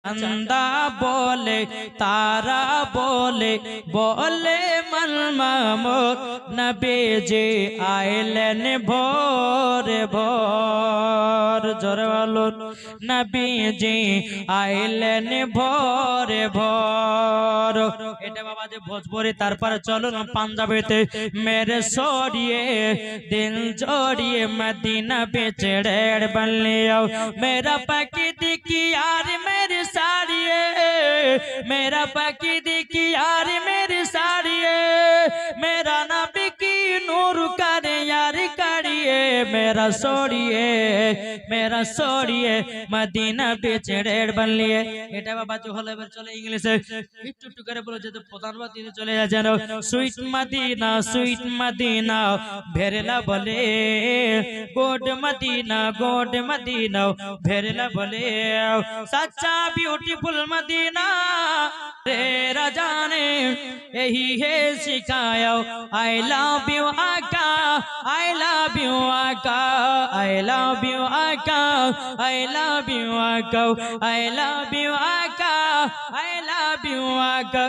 चंदा बोले तारा बोले बोले मलमामुद नबी जी आइलेन भोर भोर जोरे बोलुन नबी जी आइलेन भोर भोर এটা বাবা যে ভোজপুরি তারপরে চলুন পাঞ্জাবিতে मेरे सोड़िए दिल जोड़िए मदीना पे चढ़ेड़ बन लियो मेरा पकी दिखी यार मेरी साड़िए मेरा पकी दिखी यार मेरी साड़िए मेरा नबी की नूर करे यार करिए मेरा सोड़िए मदीना पे चढ़ेड़ बन लिए এটা বাবা যে হলো এবার চলে ইংলিশে একটু একটু করে বলে যেতে প্রধান বাদ দিয়ে চলে যায় জানো সুইট মদিনা ভেরেলা বলে গোড মদিনা ভেরেলা বলে सच्चा ब्यूटीफुल मदीना तेरा जाने यही है सिखाया आई लव यू आका आई लव यू आका आई लव यू आका आई लव यू आका आई लव यू आका आई लव यू आका